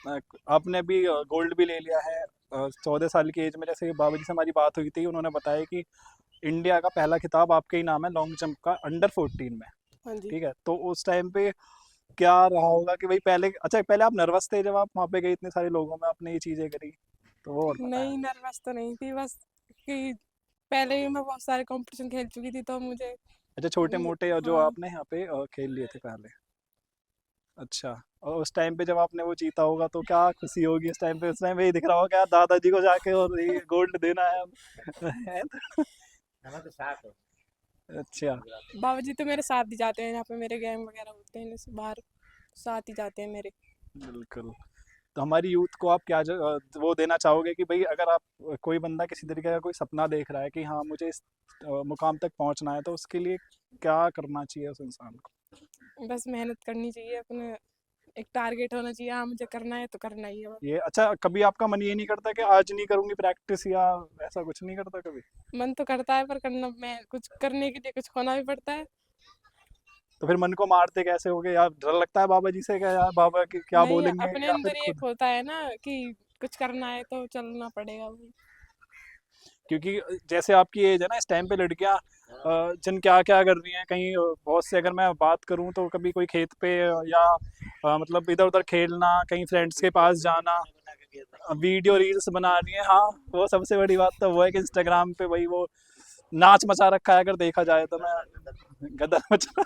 अ, आपने भी गोल्ड भी ले लिया है 14 साल की एज में। जैसे बाबा जी से हमारी बात हुई थी, उन्होंने बताया कि इंडिया का पहला खिताब आपके ही नाम है लॉन्ग जंप का, अंडर 14 में। हाँ जी। ठीक है, तो उस टाइम पे क्या रहा होगा कि भाई पहले, अच्छा पहले आप नर्वस थे जब आप वहाँ पे गए इतने सारे लोगों में आपने ये चीज़ें करी? तो वो और बताया। नहीं नर्वस तो नहीं थी, बस कि पहले भी मैं बहुत सारे कंपटीशन खेल चुकी थी तो मुझे अच्छा, छोटे मोटे जो हाँ। आपने यहाँ पे खेल लिए थे पहले। अच्छा, और उस टाइम पे जब आपने वो जीता होगा तो क्या खुशी होगी उस टाइम पे? उस टाइम पे ये दिख रहा होगा यार दादाजी को जाके और ये गोल्ड देना है अब। है तो? हमें तो साथ हो अच्छा। बाबा जी तो मेरे साथ ही जाते हैं, यहाँ पे मेरे गेम वगैरह होते हैं जैसे बाहर, साथ ही जाते हैं मेरे। बिल्कुल। तो हमारी यूथ को आप क्या वो देना चाहोगे कि भाई अगर आप, कोई बंदा किसी तरीके का कोई सपना देख रहा है कि हाँ मुझे इस मुकाम तक पहुंचना है, तो उसके लिए क्या करना चाहिए उस इंसान को? बस मेहनत करनी चाहिए, अपने एक टारगेट होना चाहिए, हाँ मुझे करना है तो करना ही है बस। ये अच्छा, कभी आपका मन ये नहीं करता कि आज नहीं करूंगी प्रैक्टिस, या ऐसा कुछ नहीं करता कभी? मन तो करता है पर करना, मैं कुछ करने के लिए कुछ खोना भी पड़ता है। तो फिर मन को मारते कैसे होगे यार? डर लगता है बाबा जी से क्या, यार बाबा क्या नहीं बोलेंगे, अपने या अंदर फिर ही एक खुद? होता है ना कि कुछ करना है तो चलना पड़ेगा वही। क्योंकि जैसे आपकी एज है ना, इस टाइम पे लड़कियां जिन क्या क्या कर रही हैं, कहीं बहुत से, अगर मैं बात करूं तो कभी कोई खेत पे या मतलब इधर उधर खेलना, कहीं फ्रेंड्स के पास जाना, वीडियो रील्स बना रही हैं। हाँ, वो सबसे बड़ी बात तो वो है कि इंस्टाग्राम पे भाई वो नाच मचा रखा है, अगर देखा जाए तो। मैं गदर मचा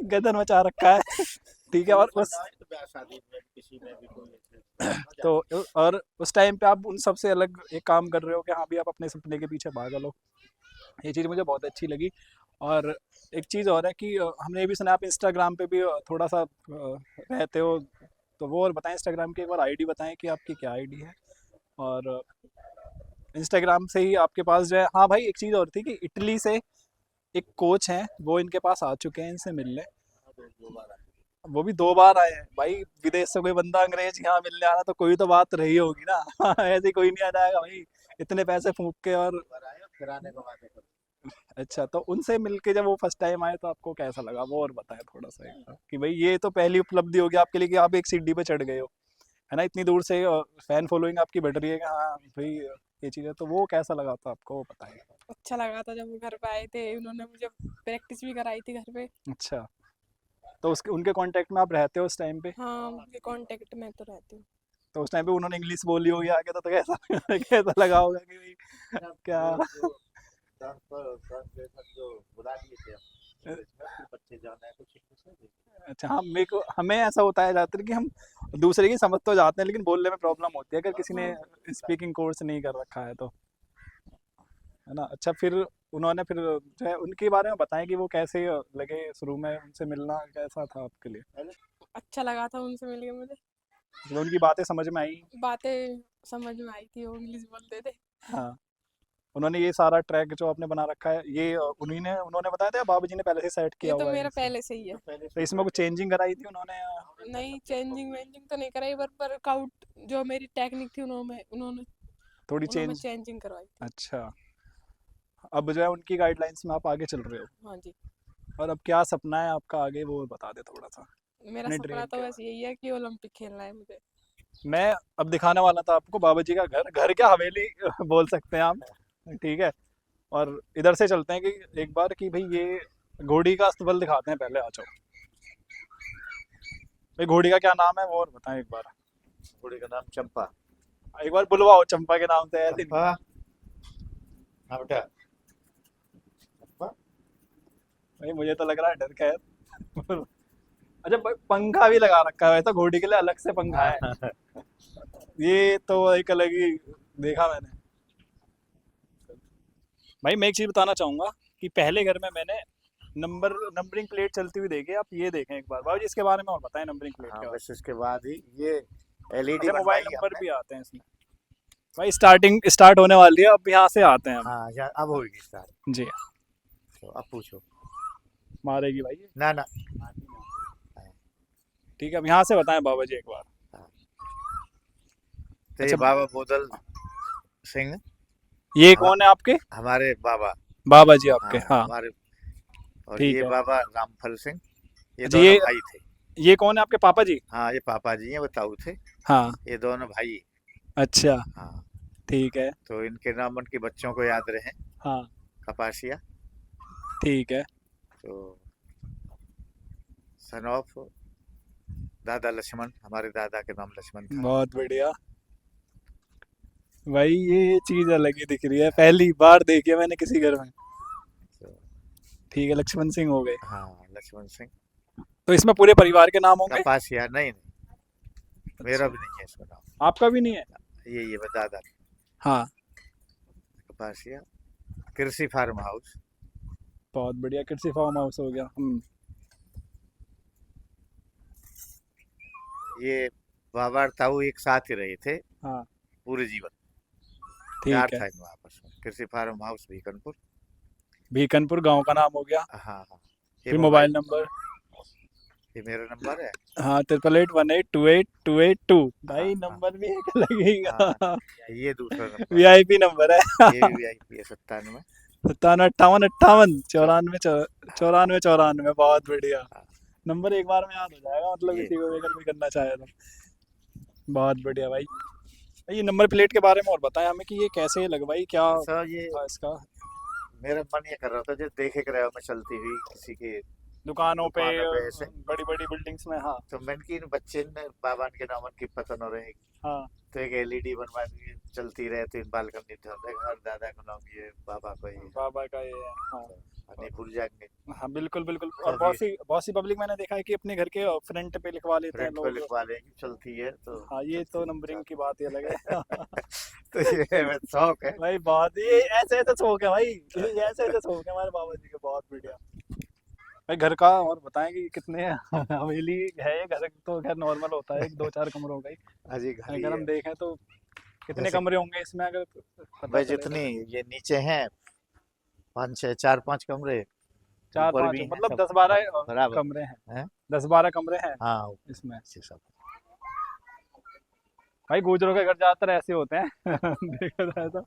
गदर मचा रखा है। ठीक है, और उस, शादी में किसी में भी कोई तो और उस टाइम पे आप उन सबसे अलग एक काम कर रहे हो कि हाँ भी आप अपने सपने के पीछे भागल हो। ये चीज़ मुझे बहुत अच्छी लगी। और एक चीज़ और है कि हमने ये भी सुना आप इंस्टाग्राम पे भी थोड़ा सा रहते हो, तो वो और बताएं, इंस्टाग्राम की एक बार आईडी बताएं कि आपकी क्या आईडी है। और इंस्टाग्राम से ही आपके पास जो है, हाँ भाई एक चीज़ और थी कि इटली से एक कोच हैं, वो इनके पास आ चुके हैं इनसे मिलने। वो भी 2 बार आए हैं भाई। विदेश से कोई बंदा अंग्रेज यहाँ मिलने आ रहा तो कोई तो बात रही होगी ना। ऐसे ही कोई नहीं आ जाएगा भाई इतने पैसे फूंक के। और किराने का बात है। अच्छा, तो उनसे मिलके जब वो फर्स्ट टाइम आए तो आपको कैसा लगा, वो और बताएं थोड़ा सा एक बार, कि भाई ये तो पहली उपलब्धि होगी आपके लिए कि आप एक सीढ़ी पे चढ़ गए हो, है ना, इतनी दूर से फैन फॉलोइंग आपकी बढ़ रही है कि हाँ भाई ये चीज़ है। तो वो कैसा लगा था आपको, वो बताएं। अच्छा लगा था जब वो घर पे आए थे, उन्होंने मुझे प्रैक्टिस भी कराई थी घर पे। अच्छा, तो उसके उनके कांटेक्ट में आप रहते हो उस टाइम पे? हाँ उनके कांटेक्ट में तो रहती हूँ। तो उस टाइम पे उन्होंने इंग्लिश बोली होगी आगे, तो कैसा कैसा लगा होगा कि भाई क्या? ट्रांसलेशन जो बुला लिए थे हम इंग्लिश में, फिर बच्चे जाना है कुछ इंग्लिश में भी। अच्छा, हाँ मेरे को, हमें ऐसा होता है ज़्यादातर कि हम दूसरे की समझ तो जाते हैं लेकिन बोलने में प्रॉब्लम होती है अगर किसी ने हाँ स्पीकिंग कोर्स नहीं कर रखा है तो, है ना। अच्छा, फिर उन्होंने फिर जो है उनके बारे में बताएं कि वो कैसे लगे, शुरू में उनसे मिलना कैसा था आपके लिए? अच्छा लगा था उनसे मिलके मुझे। मतलब उनकी बातें समझ में आई? बातें समझ में आई थी, वो इंग्लिश बोलते थे। हाँ, उन्होंने ये सारा ट्रैक जो आपने बना रखा है, ये उन्हीं ने उन्होंने बताया था, बाबू जी ने पहले से सेट ये किया तो हुआ है मेरा इसे? पहले से ही है। तो इसमें कुछ चेंजिंग कराई थी उन्होंने नहीं चेंजिंग वेंजिंग तो नहीं कराई, पर वर्कआउट जो मेरी टेक्निक थी उन्होंने उन्होंने थोड़ी उन्होंने चेंज? चेंजिंग करवाई थी। अच्छा, अब जो है उनकी गाइडलाइंस में आप आगे चल रहे हो। हाँ जी। और अब क्या सपना है आपका आगे, वो बता दे थोड़ा सा मेरा अपने सपना ड्रीम तो के बस यही है कि ओलंपिक खेलना है मुझे। बारे। मैं अब दिखाने वाला था आपको बाबा जी का घर, घर क्या हवेली बोल सकते हैं आप, ठीक है। और इधर से चलते हैं कि एक बार कि भाई ये घोड़ी का अस्तबल दिखाते हैं पहले, आ जाओ भाई। घोड़ी का क्या नाम है वो और बताएं एक बार। घोड़े का नाम चंपा। एक बार बुलवाओ चंपा के नाम से, ऐसे नहीं। चंपा, हाँ बेटा चंपा। भाई मुझे तो लग रहा है डर, खैर। अच्छा भाई, पंखा भी लगा रखा है वैसा, घोड़ी के लिए अलग से पंखा है। ये तो एक अलग ही देखा मैंने। भाई मैं एक चीज बताना चाहूंगा कि पहले घर में मैंने नंबरिंग प्लेट चलती हुई देखी है। आप ये देखें एक बार बाबू जी, इसके बारे में और बताएं नंबरिंग प्लेट हाँ के बारे बस इसके बाद ही ये में। एलईडी अच्छा मोबाइल बनवाई नंबर हमने। भी आते हैं इसमें। भाई स्टार्ट होने वाली है, अब यहाँ से आते हैं हम। हाँ यहाँ अब होगी स्टार्ट। जी तो अब पूछो। मारेगी भाई ये। ना ना। ठीक है, अब यहाँ से बताएं बाबा जी एक बार। तो ये अच्छा, बाबा बोदल सिंह ये हमा- कौन है आपके? हमारे बाबा। बाबा जी आपके, हाँ हाँ। हमारे। और ठीक ये है। बाबा रामफल सिंह, ये अच्छा दोनों भाई थे। ये कौन है आपके पापा जी? हाँ ये पापा जी हैं, वो ताऊ थे। हाँ। ये दोनों भाई। अच्छा हाँ ठीक है। तो इनके नाम उनके बच्चों को याद रहे। हाँ कपासिया। ठीक है। तो सन ऑफ दादा लक्ष्मण, हमारे दादा के नाम लक्ष्मण था। बहुत बढ़िया भाई, ये चीज अलग ही दिख रही है, पहली बार देखी है मैंने किसी घर में। तो, ठीक है, लक्ष्मण सिंह हो गए। हाँ लक्ष्मण सिंह। तो इसमें पूरे परिवार के नाम होंगे? कपासिया नहीं नहीं, मेरा भी नहीं है इसका नाम। आपका भी नहीं है? ये दादा। हाँ कपासिया। कृषि फार्म हाउस। बहुत बढ़िया, कृषि फार्म हाउस हो गया। ये बाबा और ताऊ एक साथ ही रहे थे हाँ पूरे जीवन। प्यार ठीक है। था इनमें आपस में। कृषि फार्म हाउस भीकनपुर। भीकनपुर गांव का नाम हो गया। हाँ हाँ। ये फिर मोबाइल नंबर। ये मेरा नंबर है। हाँ 8818282282। भाई हाँ, नंबर भी एक लगेगा। हाँ ये दूसरा नंबर। वीआईपी नंबर है। ये भी वीआईपी है 97। 57 58 58 94 94। बहुत बढ़िया। हाँ, नंबर एक बार में याद हो जाएगा, मतलब ये किसी को भी अगर कोई करना चाहे तो। बहुत बढ़िया भाई। भाई ये नंबर प्लेट के बारे में और बताएं हमें कि ये कैसे लगवाई, क्या सर ये था इसका? मेरा मन ये कर रहा था जो देखे कर रहा मैं चलती हुई किसी के दुकानों पे ऐसे। बड़ी बड़ी बिल्डिंग्स में। हाँ तो मैंने की इन बच्चे ने बाबा के नाम की पता न रहेगी। हाँ तो एक एलईडी बनवा दी, चलती रहे तो इन बालकनी और दादा का नाम ये, बाबा का ये। बाबा का ये है। हाँ नहीं भूल जाएंगे। हाँ बिल्कुल बिल्कुल। तो और बहुत सी पब्लिक मैंने देखा है कि अपने घर के फ्रंट पे लिखवा लेते हैं फ्रंट पे लोग। लिखवा लेंगे, चलती है तो। हाँ ये तो नंबरिंग की बात ही अलग है। तो ये मेरा शौक है। भाई बहुत, ये ऐसे ऐसे शौक है भाई, ये ऐसे ऐसे शौक है हमारे बाबा जी के। बहुत बढ़िया भाई। घर का और बताएं कि कितने हवेली है ये? घर तो खैर नॉर्मल होता है, एक दो चार कमरों का ही। अजी घर ही अगर हम है। देखें तो कितने जैसे- कमरे होंगे इसमें, अगर पता भाई चले जितनी ये नीचे हैं 4-5 कमरे। चार ऊपर पांच भी हैं मतलब सब 10-12 बराबर कमरे हैं। हैं। 10-12 कमरे हैं हाँ इसमें। अच्छे सब। भाई गुजरों के घर ज्यादातर ऐसे होते हैं। देखा जाए तो।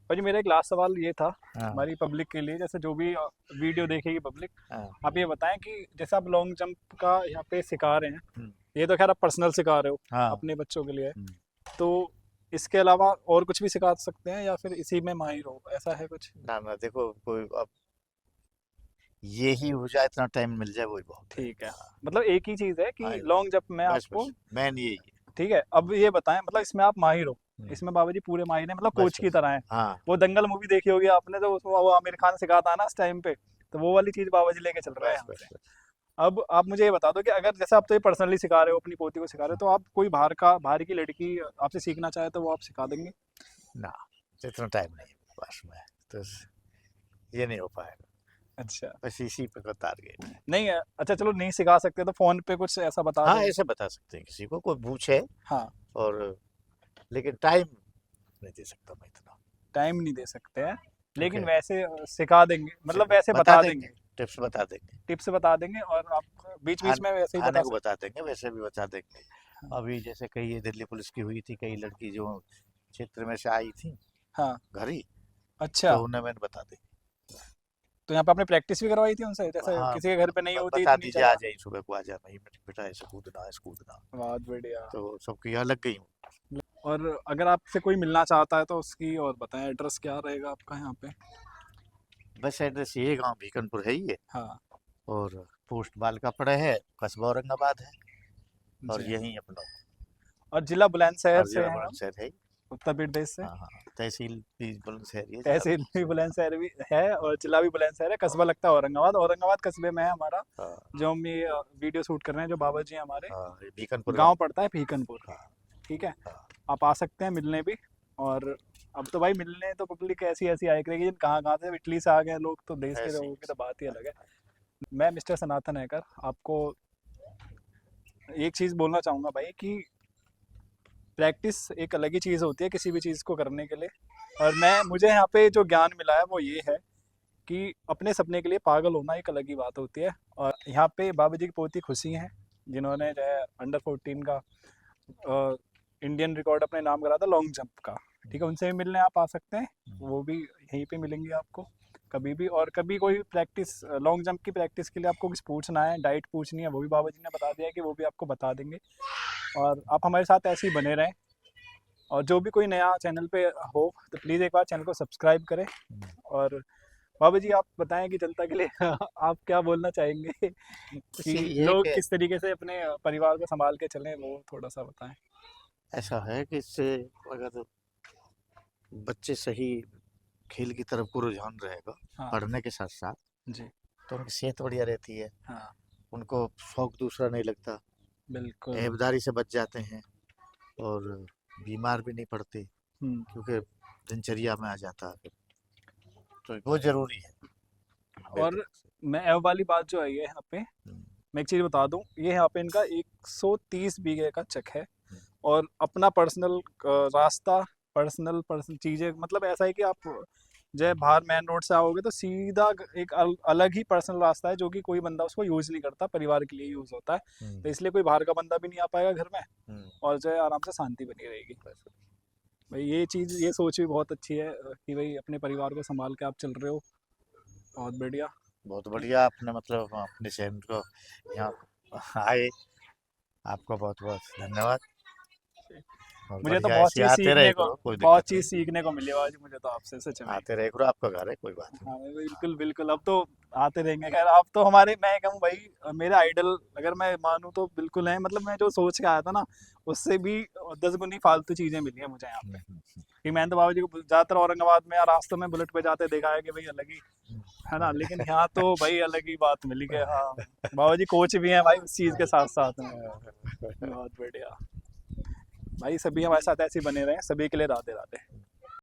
भाई मेरा एक लास्ट सवाल ये था हाँ हमारी पब्लिक के लिए, जैसे जो भी वीडियो देखेगी पब्लिक, हाँ आप ये बताएं कि जैसे आप लॉन्ग जंप का यहाँ पे सिखा रहे हैं, हम्म, ये तो खैर आप पर्सनल सिखा रहे हो हाँ अपने बच्चों के लिए, हम्म। तो इसके अलावा और कुछ भी सिखा सकते हैं या फिर इसी में माहिर हो, ऐसा है कुछ? ना ना देखो कोई अब ये ही हो जाए, इतना टाइम मिल जाए वही बहुत है। ठीक है, मतलब एक ही चीज़ है कि हाँ, लॉन्ग जंप में बस आपको। बस मेन यही है। ठीक है, अब ये बताएं मतलब इसमें आप माहिर हो, हम्म, इसमें बाबा जी पूरे माहिर हैं, मतलब बस कोच की बस तरह है। हाँ वो दंगल मूवी देखी होगी आपने, तो उसमें वो आमिर खान सिखाता है ना उस टाइम पे, तो वो वाली चीज़ बाबा जी लेके चल रहे हैं बस बस हमसे। बस। अब आप मुझे ये बता दो कि अगर जैसे आप तो ये पर्सनली सिखा रहे हो, अपनी पोती को सिखा रहे हो, तो आप कोई बाहर की लड़की आपसे सीखना चाहे तो वो आप सिखा देंगे? ना इतना टाइम नहीं है मेरे पास में, तो ये नहीं हो पाएगा। अच्छा बस इसी पे टारगेट। नहीं है। अच्छा चलो नहीं सिखा सकते तो फोन पे कुछ ऐसा बता हाँ दें। ऐसे बता सकते हैं किसी को कोई पूछे, हाँ और लेकिन टाइम नहीं दे सकता मैं इतना। टाइम नहीं दे सकते हैं, लेकिन ओके। वैसे सिखा देंगे, मतलब वैसे बता देंगे, टिप्स बता देंगे। टिप्स बता देंगे, और आप बीच बीच में वैसे ही खाने बता को सकते बता देंगे, वैसे भी बता देंगे। अभी जैसे कई ये दिल्ली पुलिस की हुई थी, कई लड़की जो क्षेत्र में से आई थी हाँ घर ही, अच्छा, तो उन्हें मैंने बता दी। तो यहाँ पे आपने प्रैक्टिस भी करवाई थी उनसे, जैसे हाँ किसी के घर पे नहीं होती बता इतनी दीजिए, आ जगह? जाइए सुबह को, आ जाना, बेटा ऐसे कूदना ऐसे कूदना। बहुत बढ़िया। तो सबकी यहाँ लग गई हूँ। और अगर आपसे कोई मिलना चाहता है तो उसकी और बताएं, एड्रेस क्या रहेगा आपका यहाँ पे? बस एड्रेस ये गांव भीकनपुर है ही है, हाँ और पोस्ट बालकापड़े है, कस्बा औरंगाबाद है, और जी। यहीं अपना और जिला बुलंदशहर और से जिला हैं हम, बुलंदशहर है ही। उत्तर प्रदेश से। हाँ हाँ, तहसील भी बुलंदशहर ही है, जिला तहसील भी बुलंदशहर। बुलंदशहर भी है और जिला भी बुलंदशहर है, कस्बा लगता है औरंगाबाद। औरंगाबाद कस्बे में है हमारा, हाँ जो हम ये वीडियो शूट कर रहे हैं, जो बाबा जी हैं हमारे, हाँ, ये भीकनपुर गांव गाँव। पड़ता है भीकनपुर। हाँ ठीक है, हाँ, आप आ सकते हैं मिलने भी। और अब तो भाई मिलने तो पब्लिक ऐसी ऐसी आए करेगी, जिन कहाँ कहाँ से, इटली से आ गए लोग, तो देश के ऐसे लोगों ही। की तो बात ही अलग है। मैं मिस्टर सनातन हैकर आपको एक चीज़ बोलना चाहूँगा भाई, कि प्रैक्टिस एक अलग ही चीज़ होती है किसी भी चीज़ को करने के लिए। और मुझे यहाँ पे जो ज्ञान मिला है वो ये है कि अपने सपने के लिए पागल होना एक अलग ही बात होती है। और यहाँ पे बाबा जी की पोती खुशी हैं, जिन्होंने जो है अंडर 14 का इंडियन रिकॉर्ड अपने नाम करा था लॉन्ग जंप का। ठीक है, उनसे भी मिलने आप आ सकते हैं, वो भी यहीं पे मिलेंगे आपको कभी भी। और कभी कोई प्रैक्टिस, लॉन्ग जंप की प्रैक्टिस के लिए आपको कुछ पूछना है, डाइट पूछनी है, वो भी बाबा जी ने बता दिया है कि वो भी आपको बता देंगे। और आप हमारे साथ ऐसे ही बने रहें। और जो भी कोई नया चैनल पे हो तो प्लीज़ एक बार चैनल को सब्सक्राइब करें। और बाबा जी आप बताएं कि जनता के लिए आप क्या बोलना चाहेंगे बस कि यही है लोग कि किस तरीके से अपने परिवार को संभाल के चलें, वो थोड़ा सा बताएं। ऐसा है कि इससे अगर बच्चे सही खेल की तरफ को रुझान रहेगा, हाँ पढ़ने के साथ साथ, जी। तो उनकी सेहत बढ़िया रहती है, हाँ उनको शौक दूसरा नहीं लगता, बिल्कुल। ऐबदारी से बच जाते हैं, और बीमार भी नहीं पड़ते, हम्म। क्योंकि दिनचर्या में आ जाता है फिर। तो वो जरूरी है मेरे और तरफ से। मैं एव वाली बात जो आई है यहाँ पे, मैं एक चीज़ बता दूं, ये यहाँ पे इनका 130 बीघे का चक है। और अपना पर्सनल रास्ता, पर्सनल चीज़ें, मतलब ऐसा है कि आप जो है बाहर मेन रोड से आओगे तो सीधा एक अलग ही पर्सनल रास्ता है, जो कि कोई बंदा उसको यूज़ नहीं करता, परिवार के लिए यूज़ होता है। तो इसलिए कोई बाहर का बंदा भी नहीं आ पाएगा घर में, और जो है आराम से शांति बनी रहेगी। भाई ये चीज़, ये सोच भी बहुत अच्छी है कि भाई अपने परिवार को संभाल के आप चल रहे हो, बहुत बढ़िया। बहुत बढ़िया, आपने मतलब अपने चैनल को यहाँ आए, आपका बहुत बहुत धन्यवाद। और मुझे तो बढ़िया ऐसे आते रहे करो, कोई बहुत दिक्कत चीज़ नहीं, सीखने को मिली आज मुझे तो आपसे, सच में। आते रहे करो, आपका घर है, कोई बात नहीं। हाँ बिल्कुल बिल्कुल, अब तो आते रहेंगे। खैर आप तो हमारे, मैं कहूँ भाई मेरे आइडल अगर मैं मानूँ तो बिल्कुल है। मतलब मैं जो सोच के आया था ना, उससे भी 10 गुनी फालतू चीज़ें मिली हैं मुझे यहाँ पे। कि मैंने तो बाबा जी को ज़्यादातर औरंगाबाद में या रास्तों में बुलेट पे जाते देखा है कि भाई अलग ही है ना, लेकिन यहाँ तो भाई अलग ही बात मिली कि हाँ बाबा जी कोच भी हैं भाई उस चीज़ के साथ साथ में। बहुत बढ़िया भाई, सभी हमारे साथ ऐसे ही बने रहे, सभी के लिए राधे राधे।